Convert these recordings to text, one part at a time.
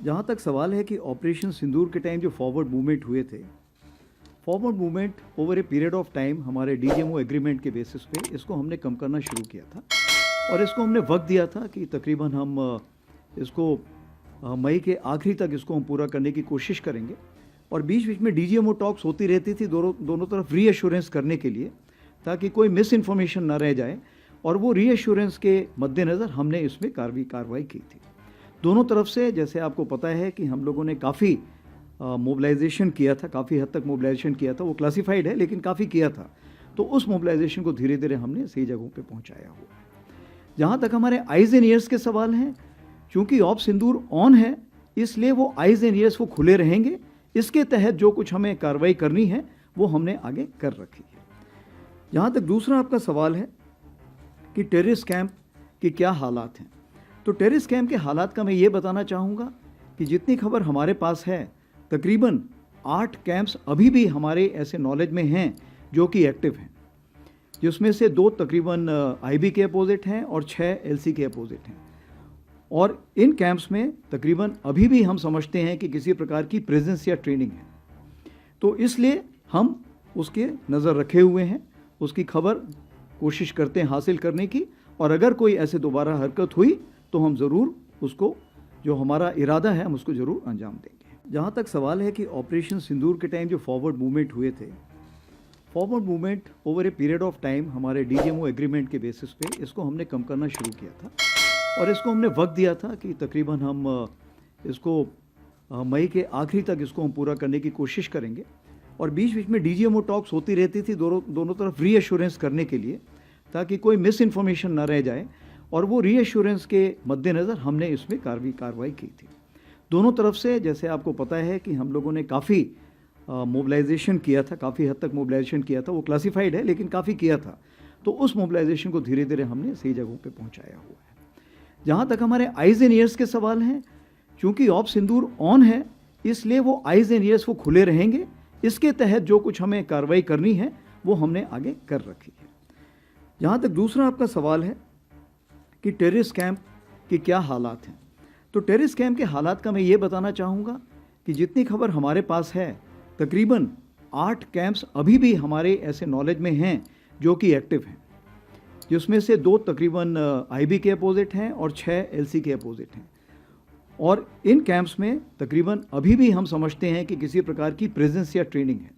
जहाँ तक सवाल है कि ऑपरेशन सिंदूर के टाइम जो फॉरवर्ड मूवमेंट हुए थे, forward movement over a period of time हमारे डीजीएमओ एग्रीमेंट के बेसिस पे इसको हमने कम करना शुरू किया था और इसको हमने वक्त दिया था कि तकरीबन हम इसको मई के आखिरी तक इसको हम पूरा करने की कोशिश करेंगे। और बीच बीच में डीजीएमओ टॉक्स होती रहती थी दोनों तरफ रीएश्योरेंस करने के लिए, ताकि कोई मिस इन्फॉर्मेशन ना रह जाए। और वो रीएश्योरेंस के मद्देनज़र हमने इसमें कार्रवाई की थी दोनों तरफ से। जैसे आपको पता है कि हम लोगों ने काफ़ी मोबिलाइजेशन किया था, काफ़ी हद तक मोबिलाइजेशन किया था, वो क्लासिफाइड है लेकिन काफ़ी किया था। तो उस मोबिलाइजेशन को धीरे धीरे हमने सही जगहों पे पहुंचाया हुआ है। जहाँ तक हमारे आइज़ एंड ईयर्स के सवाल हैं, चूँकि ऑप सिंदूर ऑन है इसलिए वो आइज़ एंड ईयर्स वो खुले रहेंगे। इसके तहत जो कुछ हमें कार्रवाई करनी है वो हमने आगे कर रखी है। जहाँ तक दूसरा आपका सवाल है कि टेररिस्ट कैंप के क्या हालात हैं, तो टेररिस्ट कैंप के हालात का मैं ये बताना चाहूँगा कि जितनी खबर हमारे पास है, तकरीबन 8 कैंप्स अभी भी हमारे ऐसे नॉलेज में हैं जो कि एक्टिव हैं, जिसमें से 2 तकरीबन आईबी के अपोजिट हैं और 6 एलसी के अपोजिट हैं। और इन कैंप्स में तकरीबन अभी भी हम समझते हैं कि किसी प्रकार की प्रेजेंस या ट्रेनिंग है, तो इसलिए हम उसके नज़र रखे हुए हैं, उसकी खबर कोशिश करते हैं हासिल करने की। और अगर कोई ऐसे दोबारा हरकत हुई तो हम ज़रूर उसको, जो हमारा इरादा है, हम उसको ज़रूर अंजाम देंगे। जहाँ तक सवाल है कि ऑपरेशन सिंदूर के टाइम जो फॉरवर्ड मूवमेंट हुए थे, forward movement over a period of time हमारे डीजीएमओ एग्रीमेंट के बेसिस पे इसको हमने कम करना शुरू किया था और इसको हमने वक्त दिया था कि तकरीबन हम इसको मई के आखिरी तक इसको हम पूरा करने की कोशिश करेंगे। और बीच बीच में डीजीएमओ टॉक्स होती रहती थी दोनों तरफ रीएश्योरेंस करने के लिए, ताकि कोई मिस इन्फॉर्मेशन ना रह जाए। और वो रीएश्योरेंस के मद्देनज़र हमने इसमें कार्रवाई की थी दोनों तरफ से। जैसे आपको पता है कि हम लोगों ने काफ़ी मोबिलाइजेशन किया था, काफ़ी हद तक मोबिलाइजेशन किया था, वो क्लासिफाइड है लेकिन काफ़ी किया था। तो उस मोबिलाइजेशन को धीरे धीरे हमने सही जगहों पे पहुंचाया हुआ है। जहाँ तक हमारे आइज़ एंड ईयर्स के सवाल हैं, चूँकि ऑप सिंदूर ऑन है इसलिए वो आइज़ एंड ईयर्स वो खुले रहेंगे। इसके तहत जो कुछ हमें कार्रवाई करनी है वो हमने आगे कर रखी है। जहाँ तक दूसरा आपका सवाल है कि टेररिस्ट कैंप के क्या हालात हैं, तो टेररिस्ट कैंप के हालात का मैं ये बताना चाहूँगा कि जितनी खबर हमारे पास है, तकरीबन 8 कैंप्स अभी भी हमारे ऐसे नॉलेज में हैं जो कि एक्टिव हैं, जिसमें से 2 तकरीबन आईबी के अपोजिट हैं और 6 एलसी के अपोजिट हैं। और इन कैंप्स में तकरीबन अभी भी हम समझते हैं कि किसी प्रकार की प्रेजेंस या ट्रेनिंग है,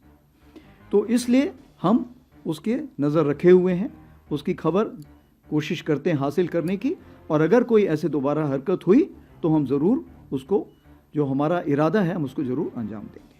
तो इसलिए हम उसके नज़र रखे हुए हैं, उसकी खबर कोशिश करते हैं हासिल करने की। और अगर कोई ऐसे दोबारा हरकत हुई तो हम ज़रूर उसको, जो हमारा इरादा है, हम उसको ज़रूर अंजाम देंगे।